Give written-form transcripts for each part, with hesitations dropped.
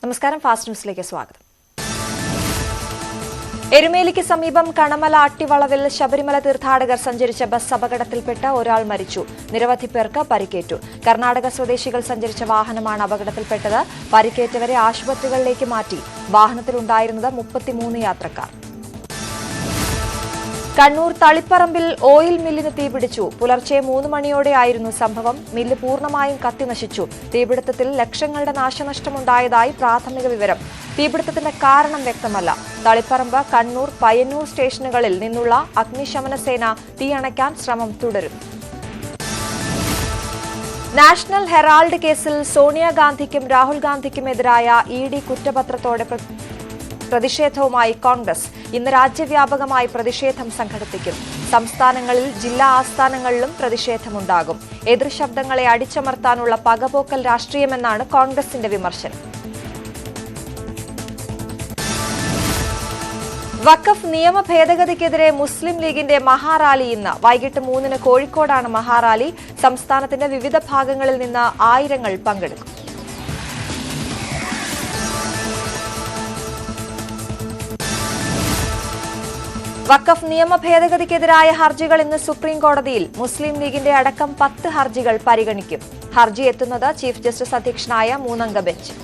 നമസ്കാരം, ഫാസ്റ്റ് ന്യൂസിലേക്ക് സ്വാഗതം. എരുമേലിക്ക് സമീപം കണമല അട്ടിവളവിൽ ശബരിമല തീർത്ഥാടകർ സഞ്ചരിച്ച ബസ് അപകടത്തിൽപ്പെട്ട് ഒരാൾ മരിച്ചു. നിരവധി പേർക്ക് പരിക്കേറ്റു. കർണാടക സ്വദേശികൾ സഞ്ചരിച്ച വാഹനമാണ് അപകടത്തിൽപ്പെട്ടത്. പരിക്കേറ്റവരെ ആശുപത്രികളിലേക്ക് മാറ്റി. വാഹനത്തിലുണ്ടായിരുന്നത് 33 യാത്രക്കാർ. കണ്ണൂർ തളിപ്പറമ്പിൽ ഓയിൽ മില്ലിന് തീപിടിച്ചു. പുലർച്ചെ 3 മണിയോടെയായിരുന്നു സംഭവം. മില്ല് പൂർണ്ണമായും കത്തിനശിച്ചു. തീപിടുത്തത്തിൽ ലക്ഷങ്ങളുടെ നാശനഷ്ടമുണ്ടായതായി പ്രാഥമിക വിവരം. തീപിടുത്തത്തിന്റെ കാരണം വ്യക്തമല്ല. തളിപ്പറമ്പ്, കണ്ണൂർ, പയ്യന്നൂർ സ്റ്റേഷനുകളിൽ നിന്നുള്ള അഗ്നിശമന സേന തീയണയ്ക്കാൻ ശ്രമം തുടരും. നാഷണൽ ഹെറാൾഡ് കേസിൽ സോണിയാഗാന്ധിക്കും രാഹുൽ ഗാന്ധിക്കുമെതിരായ ED കുറ്റപത്രത്തോടെ പ്രതിഷേധവുമായി കോൺഗ്രസ്. ഇന്ന് രാജ്യവ്യാപകമായി പ്രതിഷേധം സംഘടിപ്പിക്കും. സംസ്ഥാനങ്ങളിൽ ജില്ലാ ആസ്ഥാനങ്ങളിലും പ്രതിഷേധമുണ്ടാകും. എതിർശബ്ദങ്ങളെ അടിച്ചമർത്താനുള്ള പകപോക്കൽ രാഷ്ട്രീയമെന്നാണ് കോൺഗ്രസിന്റെ വിമർശനം. വഖഫ് നിയമ ഭേദഗതിക്കെതിരെ മുസ്ലിം ലീഗിന്റെ മഹാറാലി ഇന്ന് വൈകിട്ട് 3-ന് കോഴിക്കോടാണ് മഹാറാലി. സംസ്ഥാനത്തിന്റെ വിവിധ ഭാഗങ്ങളിൽ നിന്ന് ആയിരങ്ങൾ പങ്കെടുക്കും. വഖഫ് നിയമ ഭേദഗതിക്കെതിരായ ഹർജികൾ ഇന്ന് സുപ്രീം കോടതിയിൽ. മുസ്ലിം ലീഗിന്റെ അടക്കം 10 ഹർജികൾ പരിഗണിക്കും. ഹർജി എത്തുന്നത് ചീഫ് ജസ്റ്റിസ് അധ്യക്ഷനായ 3-അംഗ ബെഞ്ച്.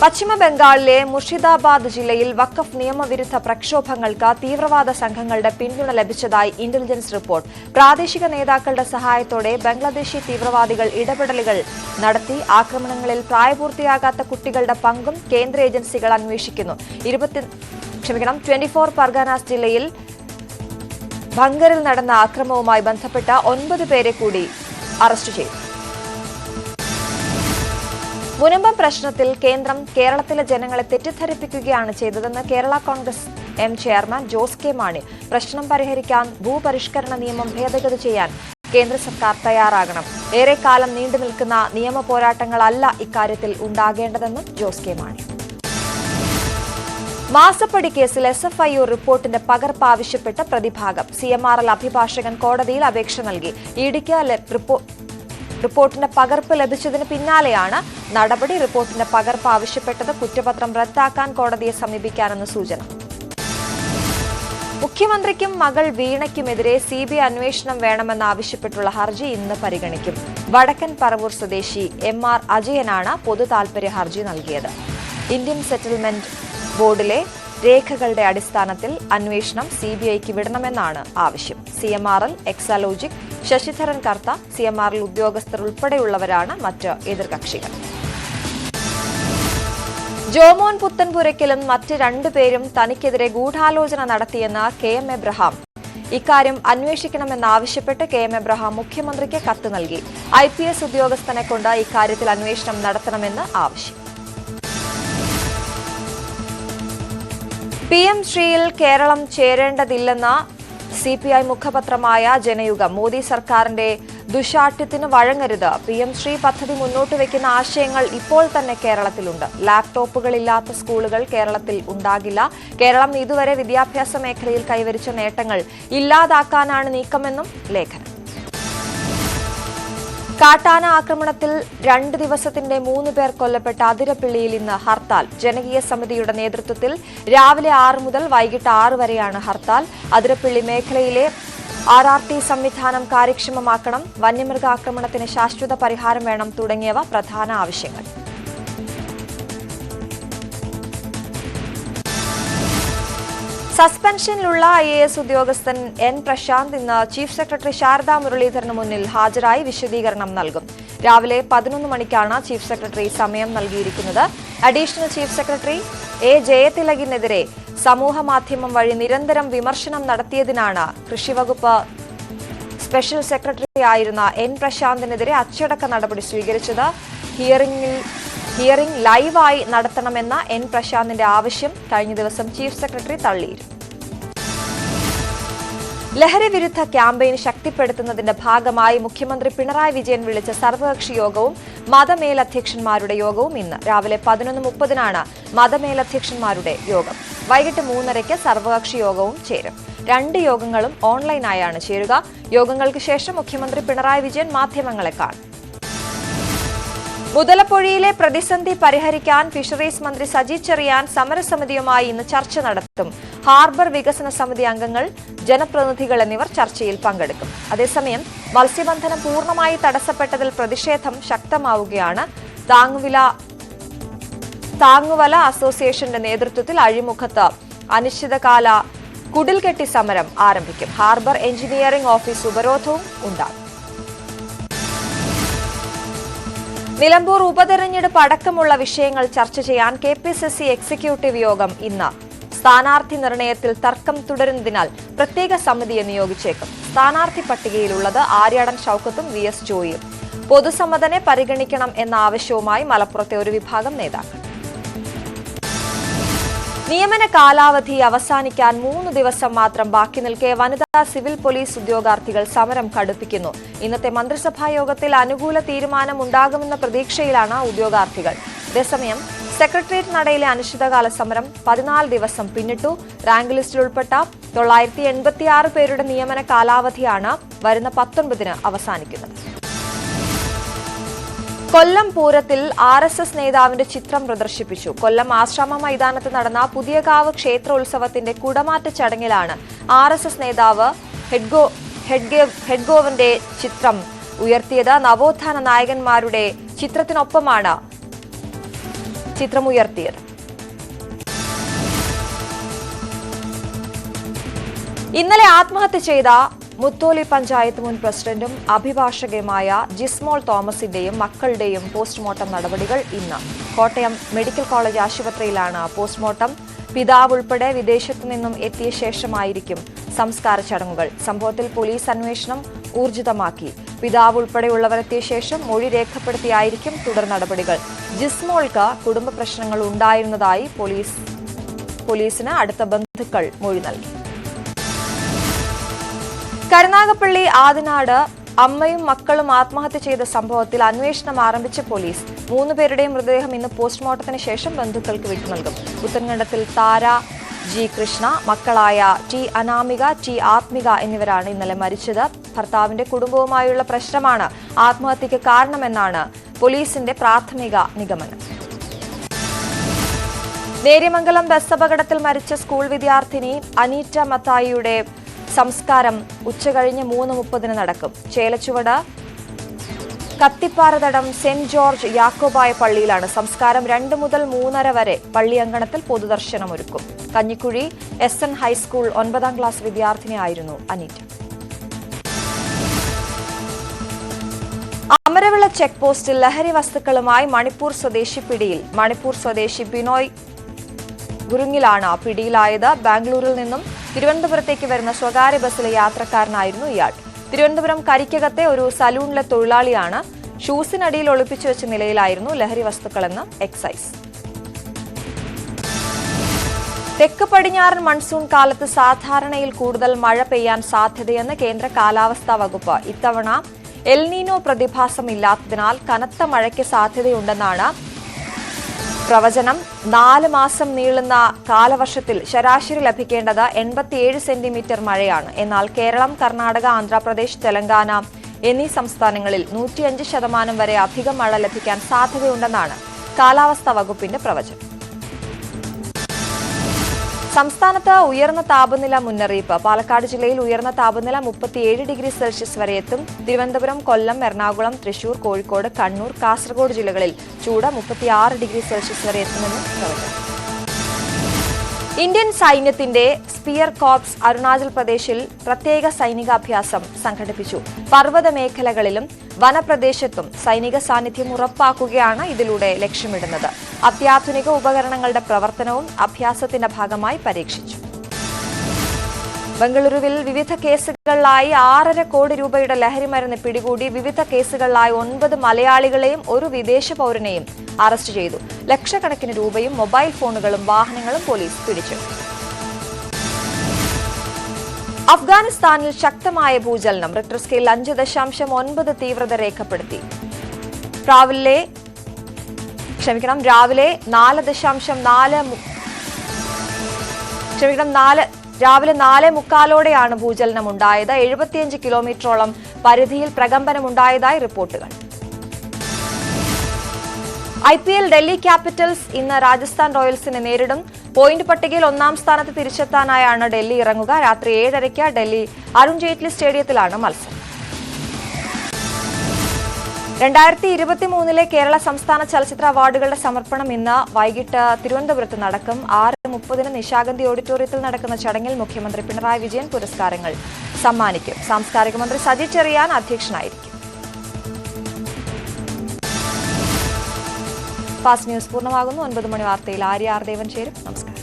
പശ്ചിമ ബംഗാളിലെ മുർഷിദാബാദ് ജില്ലയിൽ വഖഫ് നിയമവിരുദ്ധ പ്രക്ഷോഭങ്ങൾക്ക് തീവ്രവാദ സംഘങ്ങളുടെ പിന്തുണ ലഭിച്ചതായി ഇന്റലിജൻസ് റിപ്പോർട്ട്. പ്രാദേശിക നേതാക്കളുടെ സഹായത്തോടെ ബംഗ്ലാദേശി തീവ്രവാദികൾ ഇടപെടലുകൾ നടത്തി. ആക്രമണങ്ങളിൽ പ്രായപൂർത്തിയാകാത്ത കുട്ടികളുടെ പങ്കും കേന്ദ്ര ഏജൻസികൾ അന്വേഷിക്കുന്നു. 24 പർഗാനാസ് ജില്ലയിൽ ഭംഗറിൽ നടന്ന ആക്രമണവുമായി ബന്ധപ്പെട്ട 9 പേരെ കൂടി അറസ്റ്റ് ചെയ്തു. മുനമ്പം പ്രശ്നത്തിൽ കേന്ദ്രം കേരളത്തിലെ ജനങ്ങളെ തെറ്റിദ്ധരിപ്പിക്കുകയാണ് ചെയ്തതെന്ന് Kerala Congress M chairman Jose K Mani. പ്രശ്നം പരിഹരിക്കാൻ ഭൂപരിഷ്കരണ നിയമം ഭേദഗതി ചെയ്യാൻ കേന്ദ്ര സർക്കാർ തയ്യാറാകണം. ഏറെക്കാലം നീണ്ടു നിൽക്കുന്ന നിയമ പോരാട്ടങ്ങളല്ല ഇക്കാര്യത്തിൽ ഉണ്ടാകേണ്ടതെന്നും ജോസ് കെ മാണി. മാസപ്പടി കേസിൽ SFIO റിപ്പോർട്ടിന്റെ പകർപ്പ് ആവശ്യപ്പെട്ട പ്രതിഭാഗം. CMRL അഭിഭാഷകൻ കോടതിയിൽ അപേക്ഷ നൽകി. EDക്ക് റിപ്പോർട്ടിന്റെ പകർപ്പ് ലഭിച്ചതിന് പിന്നാലെയാണ് നടപടി. റിപ്പോർട്ടിന്റെ പകർപ്പ് ആവശ്യപ്പെട്ടത് കുറ്റപത്രം റദ്ദാക്കാൻ കോടതിയെ സമീപിക്കാനെന്ന് സൂചന. മുഖ്യമന്ത്രിക്കും മകൾ വീണയ്ക്കുമെതിരെ CBI അന്വേഷണം വേണമെന്നാവശ്യപ്പെട്ടുള്ള ഹർജി ഇന്ന് പരിഗണിക്കും. വടക്കൻ പറവൂർ സ്വദേശി MR അജയനാണ് പൊതു താൽപര്യ ഹർജി നൽകിയത്. ഇന്ത്യൻ സെറ്റിൽമെന്റ് ബോർഡിലെ രേഖകളുടെ അടിസ്ഥാനത്തിൽ അന്വേഷണം CBIക്ക് വിടണമെന്നാണ് ആവശ്യം. CMRL, എക്സാലോജിക്, ശശിധരൻ കർത്ത, CMRL ഉദ്യോഗസ്ഥർ ഉൾപ്പെടെയുള്ളവരാണ് മറ്റ് എതിർകക്ഷികൾ. ജോമോൻ പുത്തൻപുരയ്ക്കലും മറ്റ് 2 പേരും തനിക്കെതിരെ ഗൂഢാലോചന നടത്തിയെന്ന് KM എബ്രഹാം. ഇക്കാര്യം അന്വേഷിക്കണമെന്നാവശ്യപ്പെട്ട് KM എബ്രഹാം മുഖ്യമന്ത്രിക്ക് കത്ത് നൽകി. IPS ഉദ്യോഗസ്ഥനെ കൊണ്ട് ഇക്കാര്യത്തിൽ അന്വേഷണം നടത്തണമെന്ന് ആവശ്യം. PM ശ്രീയിൽ Keralam ചേരേണ്ടതില്ലെന്ന CPI മുഖപത്രമായ Janayugom. മോദി സർക്കാരിന്റെ ദുശാഠ്യത്തിന് വഴങ്ങരുത്. PM ശ്രീ പദ്ധതി മുന്നോട്ട് വയ്ക്കുന്ന ആശയങ്ങൾ ഇപ്പോൾ തന്നെ കേരളത്തിലുണ്ട്. ലാപ്ടോപ്പുകളില്ലാത്ത സ്കൂളുകൾ കേരളത്തിൽ ഉണ്ടാകില്ല. കേരളം ഇതുവരെ വിദ്യാഭ്യാസ മേഖലയിൽ കൈവരിച്ച നേട്ടങ്ങൾ ഇല്ലാതാക്കാനാണ് നീക്കമെന്നും ലേഖനം. കാട്ടാന ആക്രമണത്തിൽ 2 ദിവസത്തിന്റെ 3 പേർ കൊല്ലപ്പെട്ട അതിരപ്പിള്ളിയിൽ ഇന്ന് ഹർത്താൽ. ജനകീയ സമിതിയുടെ നേതൃത്വത്തിൽ രാവിലെ 6 മുതൽ വൈകിട്ട് 6 വരെയാണ് ഹർത്താൽ. അതിരപ്പിള്ളി മേഖലയിലെ RRT സംവിധാനം കാര്യക്ഷമമാക്കണം. വന്യമൃഗാക്രമണത്തിന് ശാശ്വത പരിഹാരം വേണം തുടങ്ങിയവ പ്രധാന ആവശ്യങ്ങൾ. സസ്പെൻഷനിലുള്ള IAS ഉദ്യോഗസ്ഥൻ N പ്രശാന്ത് ഇന്ന് ചീഫ് സെക്രട്ടറി ശാരദാ മുരളീധരന് മുന്നിൽ ഹാജരായി വിശദീകരണം നൽകും. രാവിലെ 11 മണിക്കാണ് ചീഫ് സെക്രട്ടറി സമയം നൽകിയിരിക്കുന്നത്. അഡീഷണൽ ചീഫ് സെക്രട്ടറി A ജയതിലകിനെതിരെ സമൂഹമാധ്യമം വഴി നിരന്തരം വിമർശനം നടത്തിയതിനാണ് കൃഷിവകുപ്പ് സ്പെഷ്യൽ സെക്രട്ടറി ആയിരുന്ന N പ്രശാന്തിനെതിരെ അച്ചടക്ക നടപടി സ്വീകരിച്ചത്. ഹിയറിംഗ് ലൈവായി നടത്തണമെന്ന N പ്രശാന്തിന്റെ ആവശ്യം കഴിഞ്ഞ ദിവസം ചീഫ് സെക്രട്ടറി തള്ളിയിരുന്നു. ലഹരി വിരുദ്ധ ക്യാമ്പയിൻ ശക്തിപ്പെടുത്തുന്നതിന്റെ ഭാഗമായി മുഖ്യമന്ത്രി പിണറായി വിജയൻ വിളിച്ച സർവകക്ഷി യോഗവും മതമേലധ്യക്ഷന്മാരുടെ യോഗവും ഇന്ന് രാവിലെ 11:30-നാണ് മതമേലധ്യക്ഷന്മാരുടെ യോഗം. വൈകിട്ട് 3:30-ക്ക് സർവകക്ഷി യോഗവും ചേരും. 2 യോഗങ്ങളും ഓൺലൈനായാണ് ചേരുക. യോഗങ്ങൾക്ക് ശേഷം മുഖ്യമന്ത്രി പിണറായി വിജയൻ മാധ്യമങ്ങളെ കാണും. മുതലപ്പൊഴിയിലെ പ്രതിസന്ധി പരിഹരിക്കാൻ ഫിഷറീസ് മന്ത്രി സജി ചെറിയാൻ സമരസമിതിയുമായി ഇന്ന് ചർച്ച നടത്തും. ഹാർബർ വികസന സമിതി അംഗങ്ങൾ, ജനപ്രതിനിധികൾ എന്നിവർ ചർച്ചയിൽ പങ്കെടുക്കും. അതേസമയം മത്സ്യബന്ധനം പൂർണ്ണമായി തടസ്സപ്പെട്ടതിൽ പ്രതിഷേധം ശക്തമാവുകയാണ്. താങ്ങുവല അസോസിയേഷന്റെ നേതൃത്വത്തിൽ അഴിമുഖത്ത് അനിശ്ചിതകാല കുടിൽകെട്ടി സമരം ആരംഭിക്കും. ഹാർബർ എഞ്ചിനീയറിംഗ് ഓഫീസ് ഉപരോധവും ഉണ്ടാകും. നിലമ്പൂർ ഉപതെരഞ്ഞെടുപ്പ് അടക്കമുള്ള വിഷയങ്ങൾ ചർച്ച ചെയ്യാൻ KPCC എക്സിക്യൂട്ടീവ് യോഗം ഇന്ന്. സ്ഥാനാർത്ഥി നിർണയത്തിൽ തർക്കം തുടരുന്നതിനാൽ പ്രത്യേക സമിതിയെ നിയോഗിച്ചേക്കും. സ്ഥാനാർത്ഥി പട്ടികയിലുള്ളത് ആര്യാടൻ ഷൌക്കത്തും VS ജോയിയും. പൊതുസമ്മതനെ പരിഗണിക്കണം എന്ന ആവശ്യവുമായി മലപ്പുറത്തെ ഒരു വിഭാഗം നേതാക്കൾ. നിയമന കാലാവധി അവസാനിക്കാൻ 3 ദിവസം മാത്രം ബാക്കി നിൽക്കെ വനിതാ സിവിൽ പോലീസ് ഉദ്യോഗാർത്ഥികൾ സമരം കടുപ്പിക്കുന്നു. ഇന്നത്തെ മന്ത്രിസഭാ യോഗത്തിൽ അനുകൂല തീരുമാനമുണ്ടാകുമെന്ന പ്രതീക്ഷയിലാണ് ഉദ്യോഗാർത്ഥികൾ. അതേസമയം സെക്രട്ടേറിയറ്റ് നടയിലെ അനിശ്ചിതകാല സമരം 14 ദിവസം പിന്നിട്ടു. റാങ്ക് ലിസ്റ്റിൽ ഉൾപ്പെട്ട 986 പേരുടെ നിയമന കാലാവധിയാണ് വരുന്ന 19-ന് അവസാനിക്കുന്നത്. കൊല്ലം പൂരത്തിൽ RSS നേതാവിന്റെ ചിത്രം പ്രദർശിപ്പിച്ചു. കൊല്ലം ആശ്രമ മൈതാനത്ത് നടന്ന പുതിയകാവ് ക്ഷേത്രോത്സവത്തിന്റെ കുടമാറ്റ ചടങ്ങിലാണ് RSS നേതാവ് ഹെഡ്ഗോവിന്റെ ചിത്രം ഉയർത്തിയത്. നവോത്ഥാന നായകന്മാരുടെ ചിത്രത്തിനൊപ്പമാണ് ചിത്രമുയർത്തിയത്. ഇന്നലെ ആത്മഹത്യ ചെയ്ത മുത്തോലി പഞ്ചായത്ത് മുൻ പ്രസിഡന്റും അഭിഭാഷകയുമായ ജിസ്മോൾ തോമസിന്റെയും മക്കളുടെയും പോസ്റ്റ്മോർട്ടം നടപടികൾ ഇന്ന്. കോട്ടയം മെഡിക്കൽ കോളേജ് ആശുപത്രിയിലാണ് പോസ്റ്റ്മോർട്ടം. പിതാവ് ഉൾപ്പെടെ വിദേശത്തു നിന്നും എത്തിയ ശേഷമായിരിക്കും സംസ്കാര ചടങ്ങുകൾ. സംഭവത്തിൽ പോലീസ് അന്വേഷണം ഊർജിതമാക്കി. പിതാവ് ഉൾപ്പെടെയുള്ളവരെത്തിയ ശേഷം മൊഴി രേഖപ്പെടുത്തിയായിരിക്കും തുടർ നടപടികൾ. ജിസ്മോൾക്ക് കുടുംബ പ്രശ്നങ്ങൾ ഉണ്ടായിരുന്നതായി പോലീസിന് അടുത്ത ബന്ധുക്കൾ മൊഴി നൽകി. കരുനാഗപ്പള്ളി ആദിനാട് അമ്മയും മക്കളും ആത്മഹത്യ ചെയ്ത സംഭവത്തിൽ അന്വേഷണം ആരംഭിച്ച പോലീസ്. 3 പേരുടെയും മൃതദേഹം ഇന്ന് പോസ്റ്റ്മോർട്ടത്തിന് ശേഷം ബന്ധുക്കൾക്ക് വിട്ടുനൽകും. പുത്തൻകണ്ടത്തിൽ താര G കൃഷ്ണ, മക്കളായ T അനാമിക, T ആത്മിക എന്നിവരാണ് ഇന്നലെ മരിച്ചത്. ഭർത്താവിന്റെ കുടുംബവുമായുള്ള പ്രശ്നമാണ് ആത്മഹത്യക്ക് കാരണമെന്നാണ് പോലീസിന്റെ പ്രാഥമിക നിഗമനം. നേര്യമംഗലം ബസ് അപകടത്തിൽ മരിച്ച സ്കൂൾ വിദ്യാർത്ഥിനി അനീറ്റ മത്തായിയുടെ സംസ്കാരം ഉച്ചകഴിഞ്ഞ് 3:30-ന് നടക്കും. ചേലച്ചുവട് കത്തിപ്പാറതടം സെന്റ് ജോർജ് യാക്കോബായ പള്ളിയിലാണ് സംസ്കാരം. 2 മുതൽ 3:30 വരെ പള്ളി അങ്കണത്തിൽ പൊതുദർശനമൊരുക്കും. കഞ്ഞിക്കുഴി SN ഹൈസ്കൂൾ 9ാം ക്ലാസ് വിദ്യാർത്ഥിനിയായിരുന്നു അനീറ്റ. അമരവിള ചെക്ക് പോസ്റ്റിൽ ലഹരി വസ്തുക്കളുമായി മണിപ്പൂർ സ്വദേശി പിടിയിൽ. മണിപ്പൂർ സ്വദേശി ബിനോയ് ഗുരുങ്ങിലാണ് പിടിയിലായത്. ബാംഗ്ലൂരിൽ നിന്നും തിരുവനന്തപുരത്തേക്ക് വരുന്ന സ്വകാര്യ ബസ്സിലെ യാത്രക്കാരനായിരുന്നു ഇയാൾ. തിരുവനന്തപുരം കരിക്കകത്തെ ഒരു സലൂണിലെ തൊഴിലാളിയാണ്. ഷൂസിനടിയിൽ ഒളിപ്പിച്ചു വെച്ച നിലയിലായിരുന്നു ലഹരി വസ്തുക്കളെന്ന് എക്സൈസ്. തെക്ക് പടിഞ്ഞാറൻ മൺസൂൺ കാലത്ത് സാധാരണയിൽ കൂടുതൽ മഴ പെയ്യാൻ സാധ്യതയെന്ന് കേന്ദ്ര കാലാവസ്ഥാ വകുപ്പ്. ഇത്തവണ എൽനീനോ പ്രതിഭാസം ഇല്ലാത്തതിനാൽ കനത്ത മഴയ്ക്ക് സാധ്യതയുണ്ടെന്നാണ് പ്രവചനം. 4 മാസം നീളുന്ന കാലവർഷത്തിൽ ശരാശരി ലഭിക്കേണ്ടത് 87 സെന്റിമീറ്റർ മഴയാണ്. എന്നാൽ കേരളം, കർണാടക, ആന്ധ്രാപ്രദേശ്, തെലങ്കാന എന്നീ സംസ്ഥാനങ്ങളിൽ 105% വരെ അധികം മഴ ലഭിക്കാൻ സാധ്യതയുണ്ടെന്നാണ് കാലാവസ്ഥാ വകുപ്പിന്റെ പ്രവചനം. സംസ്ഥാനത്ത് ഉയർന്ന താപനില മുന്നറിയിപ്പ്. പാലക്കാട് ജില്ലയിൽ ഉയർന്ന താപനില 37 ഡിഗ്രി സെൽഷ്യസ് വരെ എത്തും. തിരുവനന്തപുരം, കൊല്ലം, എറണാകുളം, തൃശൂർ, കോഴിക്കോട്, കണ്ണൂർ, കാസർഗോഡ് ജില്ലകളിൽ ചൂട് 36 ഡിഗ്രി സെൽഷ്യസ് വരെ എത്തുമെന്നും പ്രവചനം. ഇന്ത്യൻ സൈന്യത്തിന്റെ സ്പിയർ കോർപ്സ് അരുണാചൽ പ്രദേശിൽ പ്രത്യേക സൈനികാഭ്യാസം സംഘടിപ്പിച്ചു. പർവ്വത മേഖലകളിലും വനപ്രദേശത്തും സൈനിക സാന്നിധ്യം ഉറപ്പാക്കുകയാണ് ഇതിലൂടെ ലക്ഷ്യമിടുന്നത്. അത്യാധുനിക ഉപകരണങ്ങളുടെ പ്രവർത്തനവും അഭ്യാസത്തിന്റെ ഭാഗമായി പരീക്ഷിച്ചു. ബംഗളൂരുവിൽ വിവിധ കേസുകളിലായി 6.5 കോടി രൂപയുടെ ലഹരിമരുന്ന് പിടികൂടി. വിവിധ കേസുകളിലായി 9 മലയാളികളെയും ഒരു വിദേശ പൗരനെയും അറസ്റ്റ് ചെയ്തു. ലക്ഷക്കണക്കിന് രൂപയും മൊബൈൽ ഫോണുകളും വാഹനങ്ങളും പോലീസ് പിടിച്ചെടുത്തു. അഫ്ഗാനിസ്ഥാനിൽ ശക്തമായ ഭൂചലനം. റിക്ടർ സ്കെയിൽ 5.9 തീവ്രത രേഖപ്പെടുത്തി. രാവിലെ 4:45 ഭൂചലനം ഉണ്ടായത്. 75 കിലോമീറ്ററോളം പരിധിയിൽ പ്രകമ്പനമുണ്ടായതായി റിപ്പോർട്ടുകൾ. IPL ഡൽഹി ക്യാപിറ്റൽസ് ഇന്ന് രാജസ്ഥാൻ റോയൽസിനെ നേരിടും. പോയിന്റ് പട്ടികയിൽ ഒന്നാം സ്ഥാനത്ത് തിരിച്ചെത്താനായാണ് ഡൽഹി ഇറങ്ങുക. രാത്രി 7:30 ഡൽഹി അരുൺ ജെയ്റ്റ്ലി സ്റ്റേഡിയത്തിലാണ് മത്സരം. 2023 കേരള സംസ്ഥാന ചലച്ചിത്ര അവാർഡുകളുടെ സമർപ്പണം ഇന്ന് വൈകിട്ട് തിരുവനന്തപുരത്ത് നടക്കും. 6:30 നിശാഗന്ധി ഓഡിറ്റോറിയത്തിൽ നടക്കുന്ന ചടങ്ങിൽ മുഖ്യമന്ത്രി പിണറായി വിജയൻ പുരസ്കാരങ്ങൾ സമ്മാനിക്കും. സാംസ്കാരിക മന്ത്രി സജി ചെറിയാൻ അധ്യക്ഷനായിരിക്കും. ഫാസ്റ്റ് ന്യൂസ് പൂർണ്ണമാകുന്നു. 9 മണി വാർത്തയിൽ ആര്യ ആർ ദേവൻ ചേരും. നമസ്കാരം.